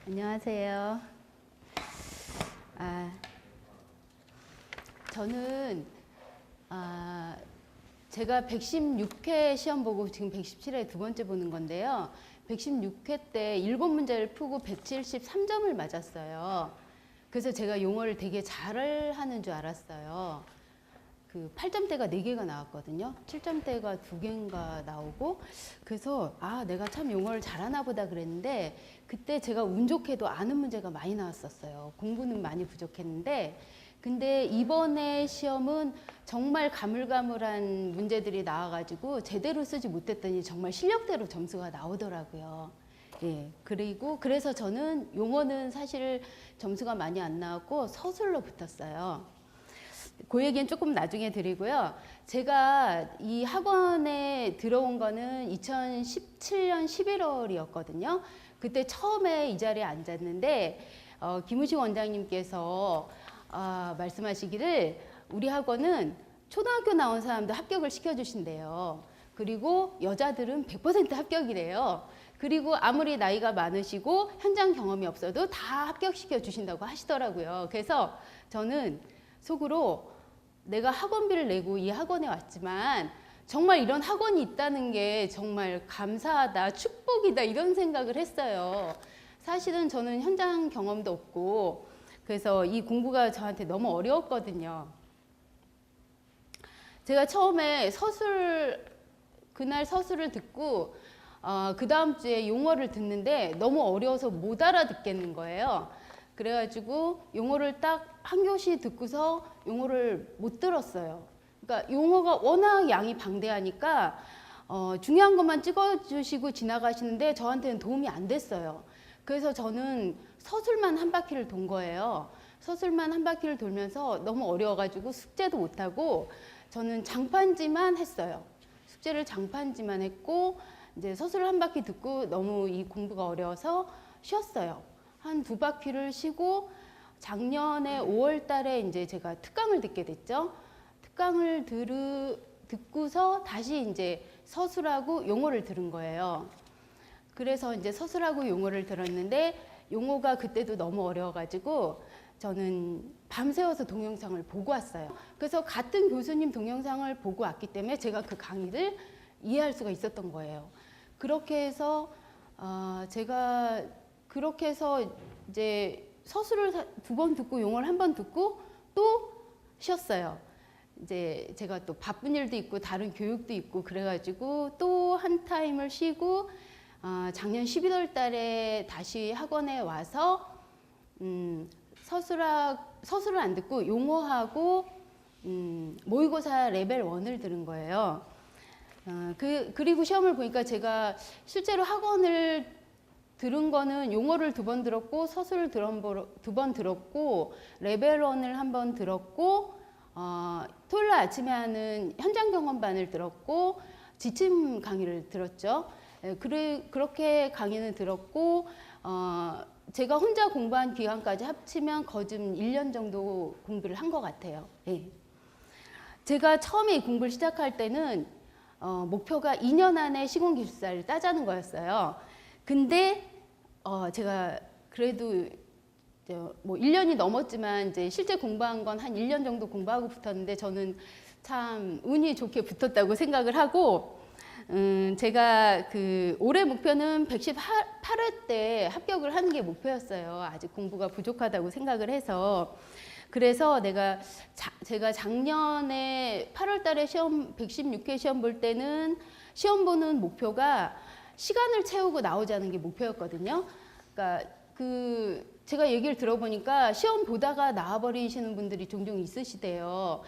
안녕하세요. 저는 제가 116회 시험 보고 지금 117회 두 번째 보는 건데요. 116회 때 7문제를 풀고 173점을 맞았어요. 그래서 제가 용어를 되게 잘하는 줄 알았어요. 그 8점대가 4개가 나왔거든요. 7점대가 2개인가 나오고, 그래서 내가 참 용어를 잘하나 보다 그랬는데, 그때 제가 운 좋게도 아는 문제가 많이 나왔었어요. 공부는 많이 부족했는데, 근데 이번에 시험은 정말 가물가물한 문제들이 나와가지고 제대로 쓰지 못했더니 정말 실력대로 점수가 나오더라고요. 예, 그리고 그래서 저는 용어는 사실 점수가 많이 안 나왔고 서술로 붙었어요. 그 얘기는 조금 나중에 드리고요. 제가 이 학원에 들어온 거는 2017년 11월이었거든요. 그때 처음에 이 자리에 앉았는데 김우식 원장님께서 말씀하시기를 우리 학원은 초등학교 나온 사람도 합격을 시켜주신대요. 그리고 여자들은 100% 합격이래요. 그리고 아무리 나이가 많으시고 현장 경험이 없어도 다 합격시켜 주신다고 하시더라고요. 그래서 저는 속으로 내가 학원비를 내고 이 학원에 왔지만 정말 이런 학원이 있다는 게 정말 감사하다, 축복이다 이런 생각을 했어요. 사실은 저는 현장 경험도 없고 그래서 이 공부가 저한테 너무 어려웠거든요. 제가 처음에 그날 서술을 듣고 그 다음 주에 용어를 듣는데 너무 어려워서 못 알아듣겠는 거예요. 그래가지고 용어를 딱 한 교시 듣고서 용어를 못 들었어요. 그러니까 용어가 워낙 양이 방대하니까 중요한 것만 찍어주시고 지나가시는데 저한테는 도움이 안 됐어요. 그래서 저는 서술만 한 바퀴를 돈 거예요. 서술만 한 바퀴를 돌면서 너무 어려워가지고 숙제도 못하고 저는 장판지만 했어요. 숙제를 장판지만 했고 이제 서술을 한 바퀴 듣고 너무 이 공부가 어려워서 쉬었어요. 한 2바퀴를 쉬고 작년에 5월 달에 이제 제가 특강을 듣게 됐죠. 특강을 듣고서 다시 이제 서술하고 용어를 들은 거예요. 그래서 이제 서술하고 용어를 들었는데 용어가 그때도 너무 어려워가지고 저는 밤새워서 동영상을 보고 왔어요. 그래서 같은 교수님 동영상을 보고 왔기 때문에 제가 그 강의를 이해할 수가 있었던 거예요. 그렇게 해서 제가 그렇게 해서 이제 서술을 2번 듣고 용어를 1번 듣고 또 쉬었어요. 이제 제가 또 바쁜 일도 있고 다른 교육도 있고 그래가지고 또 한 타임을 쉬고 작년 11월 달에 다시 학원에 와서 서술을 안 듣고 용어하고 모의고사 레벨 1을 들은 거예요. 그리고 시험을 보니까 제가 실제로 학원을 들은 거는 용어를 2번 들었고 서술을 2번 들었고 레벨 1을 1번 들었고 토요일 날 아침에 하는 현장 경험반을 들었고 지침 강의를 들었죠. 그렇게 강의는 들었고 제가 혼자 공부한 기간까지 합치면 거진 1년 정도 공부를 한 것 같아요. 예. 제가 처음에 이 공부를 시작할 때는 목표가 2년 안에 시공기술사를 따자는 거였어요. 근데 제가 그래도 뭐 1년이 넘었지만 이제 실제 공부한 건 한 1년 정도 공부하고 붙었는데 저는 참 운이 좋게 붙었다고 생각을 하고 제가 그 올해 목표는 118회 때 합격을 하는 게 목표였어요. 아직 공부가 부족하다고 생각을 해서. 그래서 제가 작년에 8월 달에 시험 116회 시험 볼 때는 시험 보는 목표가 시간을 채우고 나오자는 게 목표였거든요. 그러니까 제가 얘기를 들어보니까 시험 보다가 나와버리시는 분들이 종종 있으시대요.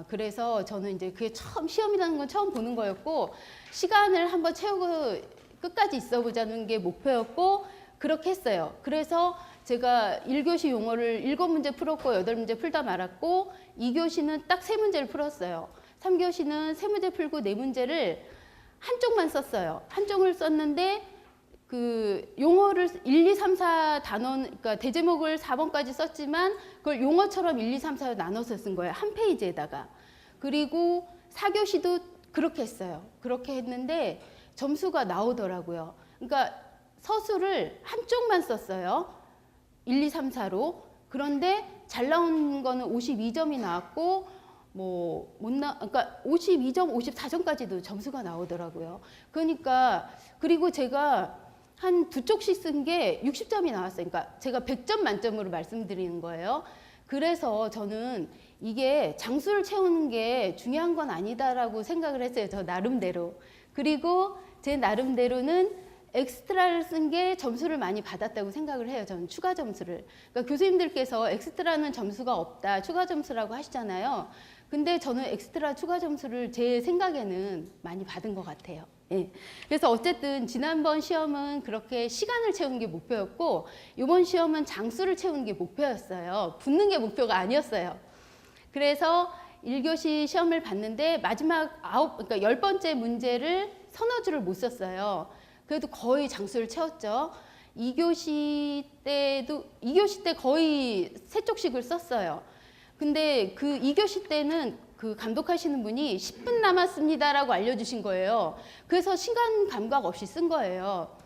그래서 저는 이제 그게 시험이라는 건 처음 보는 거였고 시간을 한번 채우고 끝까지 있어 보자는 게 목표였고 그렇게 했어요. 그래서 제가 1교시 용어를 7문제 풀었고 8문제 풀다 말았고 2교시는 딱 3문제를 풀었어요. 3교시는 3문제 풀고 4문제를 한쪽만 썼어요. 한쪽을 썼는데 그 용어를 1, 2, 3, 4 단원, 그러니까 대제목을 4번까지 썼지만 그걸 용어처럼 1, 2, 3, 4로 나눠서 쓴 거예요. 한 페이지에다가. 그리고 4교시도 그렇게 했어요. 그렇게 했는데 점수가 나오더라고요. 그러니까 서술을 한쪽만 썼어요. 1, 2, 3, 4로. 그런데 잘 나온 거는 52점이 나왔고 그러니까 52점, 54점까지도 점수가 나오더라고요. 그러니까 그리고 제가 한 두 쪽씩 쓴 게 60점이 나왔어요. 그러니까 제가 100점 만점으로 말씀드리는 거예요. 그래서 저는 이게 장수를 채우는 게 중요한 건 아니다라고 생각을 했어요. 저 나름대로. 그리고 제 나름대로는 엑스트라를 쓴 게 점수를 많이 받았다고 생각을 해요. 저는 추가 점수를. 그러니까 교수님들께서 엑스트라는 점수가 없다, 추가 점수라고 하시잖아요. 근데 저는 엑스트라 추가 점수를 제 생각에는 많이 받은 것 같아요. 예. 그래서 어쨌든 지난번 시험은 그렇게 시간을 채우는 게 목표였고 이번 시험은 장수를 채우는 게 목표였어요. 붙는 게 목표가 아니었어요. 그래서 1교시 시험을 봤는데 마지막 그러니까 10번째 문제를 서너 줄을 못 썼어요. 그래도 거의 장수를 채웠죠. 2교시 때 거의 3쪽씩을 썼어요. 근데 그 2교시 때는 그 감독하시는 분이 10분 남았습니다라고 알려주신 거예요. 그래서 시간 감각 없이 쓴 거예요.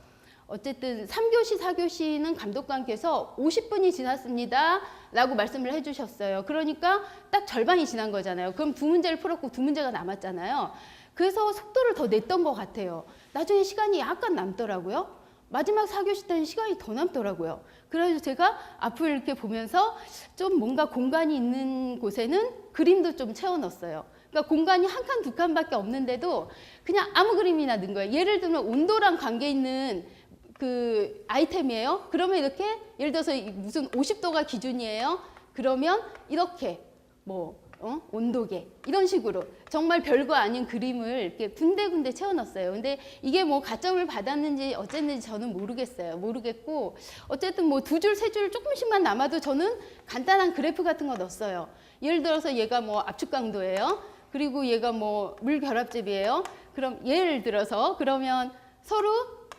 어쨌든 3교시, 4교시는 감독관께서 50분이 지났습니다 라고 말씀을 해주셨어요. 그러니까 딱 절반이 지난 거잖아요. 그럼 두 문제를 풀었고 두 문제가 남았잖아요. 그래서 속도를 더 냈던 것 같아요. 나중에 시간이 약간 남더라고요. 마지막 4교시 때는 시간이 더 남더라고요. 그래서 제가 앞을 이렇게 보면서 좀 뭔가 공간이 있는 곳에는 그림도 좀 채워 넣었어요. 그러니까 공간이 한 칸, 두 칸밖에 없는데도 그냥 아무 그림이나 넣은 거예요. 예를 들면 온도랑 관계 있는 그 아이템이에요. 그러면 이렇게 예를 들어서 무슨 50도가 기준이에요. 그러면 이렇게 온도계 이런 식으로 정말 별거 아닌 그림을 이렇게 군데군데 채워놨어요. 근데 이게 뭐 가점을 받았는지 어쨌는지 저는 모르겠고 어쨌든 뭐 두 줄, 세 줄 조금씩만 남아도 저는 간단한 그래프 같은 거 넣었어요. 예를 들어서 얘가 뭐 압축 강도예요. 그리고 얘가 뭐 물 결합집이에요. 그럼 예를 들어서 그러면 서로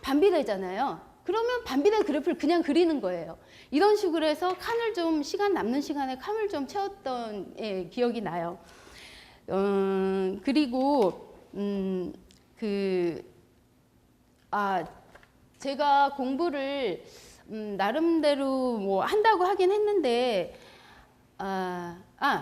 반비례잖아요. 그러면 반비례 그래프를 그냥 그리는 거예요. 이런 식으로 해서 칸을 좀 남는 시간에 칸을 좀 채웠던 기억이 나요. 그리고 제가 공부를 나름대로 뭐 한다고 하긴 했는데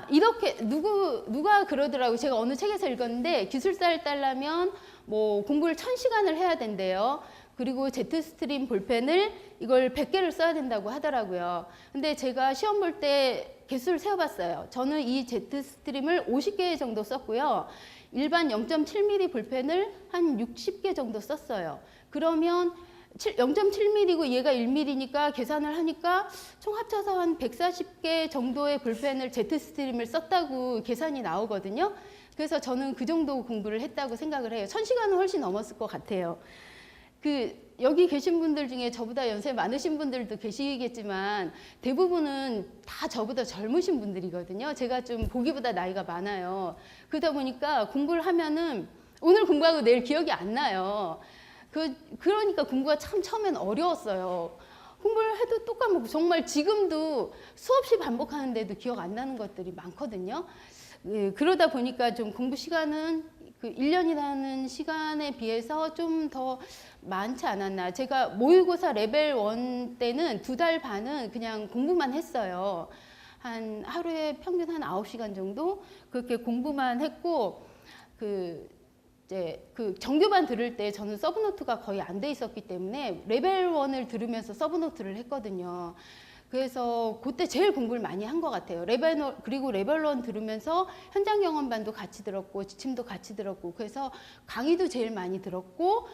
이렇게 누가 그러더라고요. 제가 어느 책에서 읽었는데 기술사를 따려면 뭐 공부를 1000시간을 해야 된대요. 그리고 제트스트림 볼펜을 이걸 100개를 써야 된다고 하더라고요. 근데 제가 시험 볼 때 개수를 세어봤어요. 저는 이 제트스트림을 50개 정도 썼고요. 일반 0.7mm 볼펜을 한 60개 정도 썼어요. 그러면 0.7mm고 얘가 1mm니까 계산을 하니까 총 합쳐서 한 140개 정도의 볼펜을 제트스트림을 썼다고 계산이 나오거든요. 그래서 저는 그 정도 공부를 했다고 생각을 해요. 1000시간은 훨씬 넘었을 것 같아요. 여기 계신 분들 중에 저보다 연세 많으신 분들도 계시겠지만 대부분은 다 저보다 젊으신 분들이거든요. 제가 좀 보기보다 나이가 많아요. 그러다 보니까 공부를 하면은 오늘 공부하고 내일 기억이 안 나요. 그러니까 공부가 참 처음엔 어려웠어요. 공부를 해도 또 까먹고 정말 지금도 수없이 반복하는데도 기억 안 나는 것들이 많거든요. 그러다 보니까 좀 공부 시간은 그 1년이라는 시간에 비해서 좀 더 많지 않았나. 제가 모의고사 레벨 1 때는 2달 반은 그냥 공부만 했어요. 한 하루에 평균 한 9시간 정도 그렇게 공부만 했고 이제 그 정규반 들을 때 저는 서브노트가 거의 안 돼 있었기 때문에 레벨 1을 들으면서 서브노트를 했거든요. 그래서 그때 제일 공부를 많이 한 것 같아요. 그리고 레벨 1 들으면서 현장 경험반도 같이 들었고 지침도 같이 들었고 그래서 강의도 제일 많이 들었고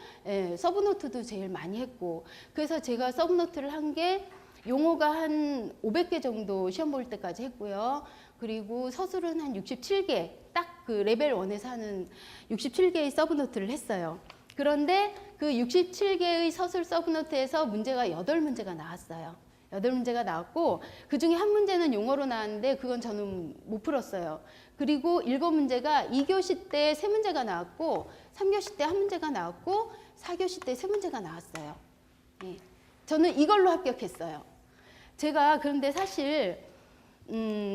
서브노트도 제일 많이 했고 그래서 제가 서브노트를 한 게 용어가 한 500개 정도 시험 볼 때까지 했고요. 그리고 서술은 한 67개 딱 그 레벨 1에서 하는 67개의 서브노트를 했어요. 그런데 그 67개의 서술 서브노트에서 문제가 8문제가 나왔어요. 8문제가 나왔고 그중에 한 문제는 용어로 나왔는데 그건 저는 못 풀었어요. 그리고 7문제가 2교시 때 3문제가 나왔고 3교시 때 1문제가 나왔고 4교시 때 3문제가 나왔어요. 저는 이걸로 합격했어요. 제가 그런데 사실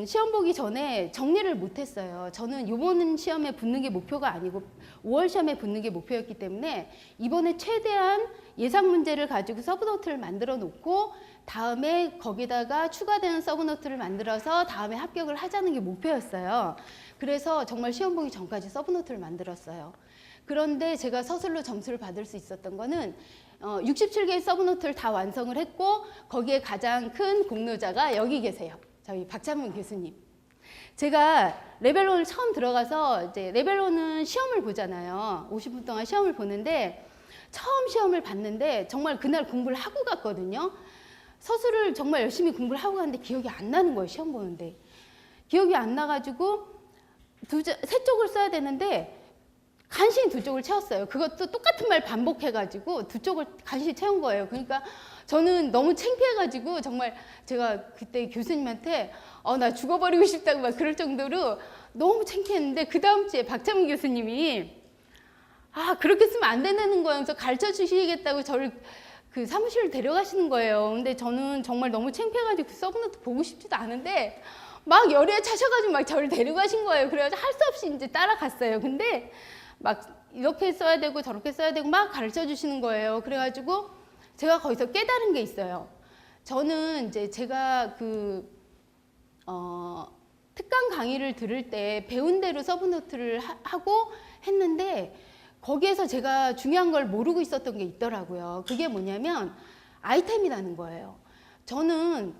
시험 보기 전에 정리를 못했어요. 저는 이번 시험에 붙는 게 목표가 아니고 5월 시험에 붙는 게 목표였기 때문에 이번에 최대한 예상 문제를 가지고 서브노트를 만들어 놓고 다음에 거기다가 추가되는 서브노트를 만들어서 다음에 합격을 하자는 게 목표였어요. 그래서 정말 시험 보기 전까지 서브노트를 만들었어요. 그런데 제가 서술로 점수를 받을 수 있었던 거는 67개의 서브노트를 다 완성을 했고 거기에 가장 큰 공로자가 여기 계세요. 저희 박찬문 교수님. 제가 레벨 1을 처음 들어가서 이제 레벨 1은 시험을 보잖아요. 50분 동안 시험을 보는데 처음 시험을 봤는데 정말 그날 공부를 하고 갔거든요. 서술을 정말 열심히 공부를 하고 갔는데 기억이 안 나는 거예요. 시험 보는데. 기억이 안 나가지고 세 쪽을 써야 되는데 간신히 두 쪽을 채웠어요. 그것도 똑같은 말 반복해가지고 두 쪽을 간신히 채운 거예요. 그러니까 저는 너무 창피해가지고 정말 제가 그때 교수님한테 나 죽어버리고 싶다고 막 그럴 정도로 너무 창피했는데 그 다음 주에 박찬문 교수님이 그렇게 쓰면 안 된다는 거여서 가르쳐 주시겠다고 저를 그 사무실로 데려가시는 거예요. 근데 저는 정말 너무 창피해가지고 그 서브노트 보고 싶지도 않은데 막 열의에 차셔가지고 막 저를 데려가신 거예요. 그래가지고 할 수 없이 이제 따라갔어요. 근데 막 이렇게 써야 되고 저렇게 써야 되고 막 가르쳐 주시는 거예요. 그래가지고 제가 거기서 깨달은 게 있어요. 저는 이제 제가 특강 강의를 들을 때 배운 대로 서브노트를 하고 했는데 거기에서 제가 중요한 걸 모르고 있었던 게 있더라고요. 그게 뭐냐면 아이템이라는 거예요. 저는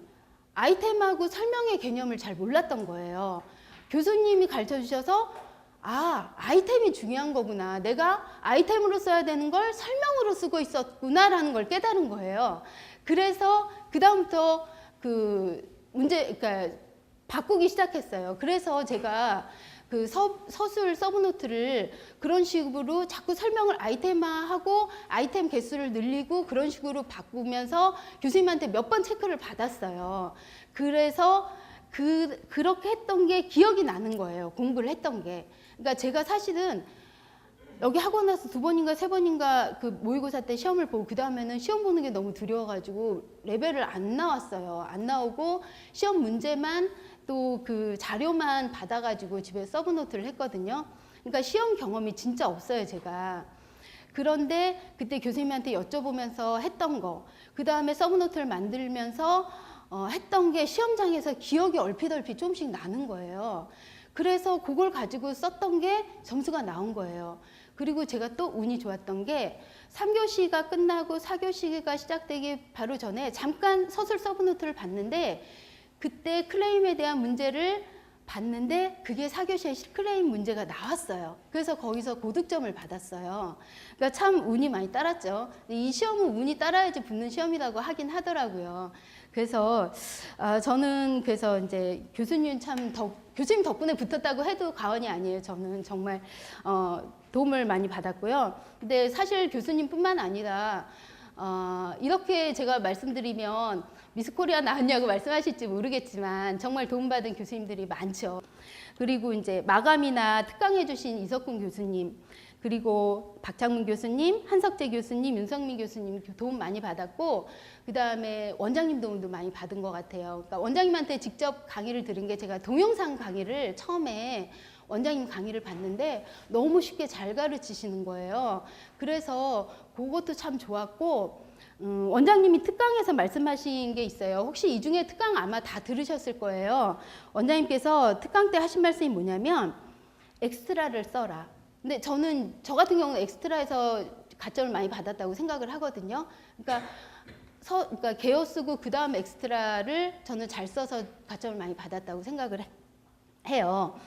아이템하고 설명의 개념을 잘 몰랐던 거예요. 교수님이 가르쳐 주셔서 아이템이 중요한 거구나. 내가 아이템으로 써야 되는 걸 설명으로 쓰고 있었구나라는 걸 깨달은 거예요. 그래서 그다음부터 그러니까 바꾸기 시작했어요. 그래서 제가 그 서술 서브노트를 그런 식으로 자꾸 설명을 아이템화하고 아이템 개수를 늘리고 그런 식으로 바꾸면서 교수님한테 몇 번 체크를 받았어요. 그래서 그렇게 했던 게 기억이 나는 거예요. 공부를 했던 게. 그러니까 제가 사실은 여기 하고 나서 2번인가 3번인가 그 모의고사 때 시험을 보고 그 다음에는 시험 보는 게 너무 두려워가지고 레벨을 안 나왔어요. 안 나오고 시험 문제만 또 그 자료만 받아가지고 집에 서브노트를 했거든요. 그러니까 시험 경험이 진짜 없어요, 제가. 그런데 그때 교수님한테 여쭤보면서 했던 거, 그 다음에 서브노트를 만들면서 했던 게 시험장에서 기억이 얼핏얼핏 조금씩 나는 거예요. 그래서 그걸 가지고 썼던 게 점수가 나온 거예요. 그리고 제가 또 운이 좋았던 게 3교시가 끝나고 4교시가 시작되기 바로 전에 잠깐 서술 서브노트를 봤는데 그때 클레임에 대한 문제를 봤는데 그게 4교시에 클레임 문제가 나왔어요. 그래서 거기서 고득점을 받았어요. 그러니까 참 운이 많이 따랐죠. 이 시험은 운이 따라야지 붙는 시험이라고 하긴 하더라고요. 그래서 저는 그래서 이제 교수님 교수님 덕분에 붙었다고 해도 과언이 아니에요. 저는 정말 도움을 많이 받았고요. 근데 사실 교수님뿐만 아니라 이렇게 제가 말씀드리면 미스코리아 나왔냐고 말씀하실지 모르겠지만 정말 도움받은 교수님들이 많죠. 그리고 이제 마감이나 특강해 주신 이석훈 교수님, 그리고 박창문 교수님, 한석재 교수님, 윤성민 교수님 도움 많이 받았고 그 다음에 원장님 도움도 많이 받은 것 같아요. 그러니까 원장님한테 직접 강의를 들은 게 제가 동영상 강의를 처음에 원장님 강의를 봤는데 너무 쉽게 잘 가르치시는 거예요. 그래서 그것도 참 좋았고 원장님이 특강에서 말씀하신 게 있어요. 혹시 이 중에 특강 아마 다 들으셨을 거예요. 원장님께서 특강 때 하신 말씀이 뭐냐면 엑스트라를 써라. 근데 저 같은 경우는 엑스트라에서 가점을 많이 받았다고 생각을 하거든요. 그러니까 개요 쓰고 그 다음 엑스트라를 저는 잘 써서 가점을 많이 받았다고 생각을 해요.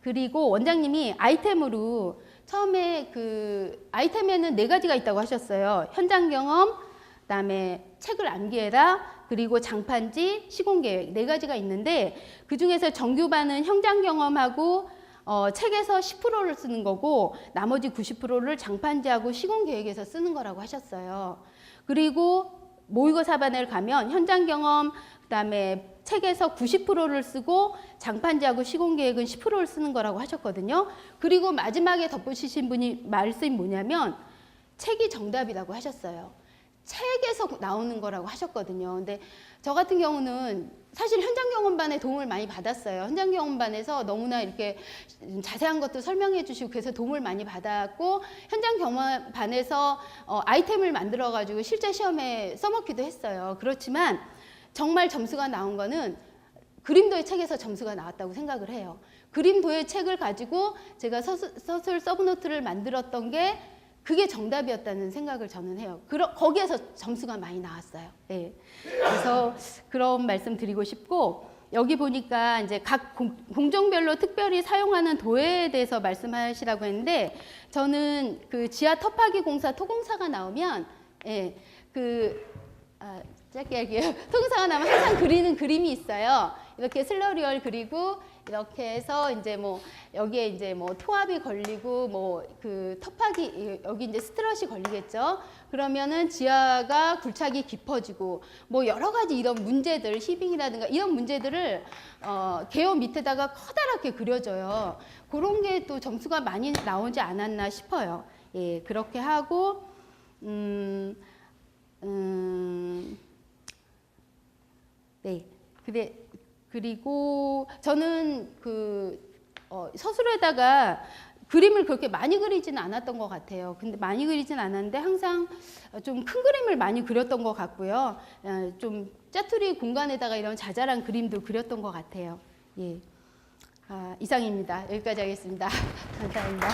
그리고 원장님이 아이템으로 처음에 그 아이템에는 4가지가 있다고 하셨어요. 현장 경험, 그다음에 책을 암기해라, 그리고 장판지, 시공계획 4가지가 있는데 그 중에서 정규반은 현장 경험하고 책에서 10%를 쓰는 거고 나머지 90%를 장판지하고 시공계획에서 쓰는 거라고 하셨어요. 그리고 모의고사반을 가면 현장 경험, 그다음에 책에서 90%를 쓰고 장판지하고 시공계획은 10%를 쓰는 거라고 하셨거든요. 그리고 마지막에 덧붙이신 분이 말씀이 뭐냐면 책이 정답이라고 하셨어요. 책에서 나오는 거라고 하셨거든요. 근데 저 같은 경우는 사실 현장 경험반에 도움을 많이 받았어요. 현장 경험반에서 너무나 이렇게 자세한 것도 설명해 주시고 그래서 도움을 많이 받았고 현장 경험반에서 아이템을 만들어 가지고 실제 시험에 써먹기도 했어요. 그렇지만 정말 점수가 나온 거는 그림도의 책에서 점수가 나왔다고 생각을 해요. 그림도의 책을 가지고 제가 서술 서브노트를 만들었던 게 그게 정답이었다는 생각을 저는 해요. 거기에서 점수가 많이 나왔어요. 네. 그래서 그런 말씀 드리고 싶고, 여기 보니까 이제 각 공종별로 특별히 사용하는 도해에 대해서 말씀하시라고 했는데, 저는 그 지하 터파기 공사 토공사가 나오면, 예, 짧게 할게요. 토공사가 나오면 항상 그리는 그림이 있어요. 이렇게 슬러리얼 그리고 이렇게 해서 이제 뭐 여기에 이제 뭐 토합이 걸리고 뭐 그 터파기 여기 이제 스트럿이 걸리겠죠. 그러면은 지하가 굴착이 깊어지고 뭐 여러 가지 이런 문제들 히빙이라든가 이런 문제들을 개요 밑에다가 커다랗게 그려줘요. 그런 게 또 점수가 많이 나오지 않았나 싶어요. 예, 그렇게 하고 네. 그리고 저는 서술에다가 그림을 그렇게 많이 그리지는 않았던 것 같아요. 근데 많이 그리진 않았는데 항상 좀 큰 그림을 많이 그렸던 것 같고요. 좀 짜투리 공간에다가 이런 자잘한 그림도 그렸던 것 같아요. 예. 이상입니다. 여기까지 하겠습니다. 감사합니다.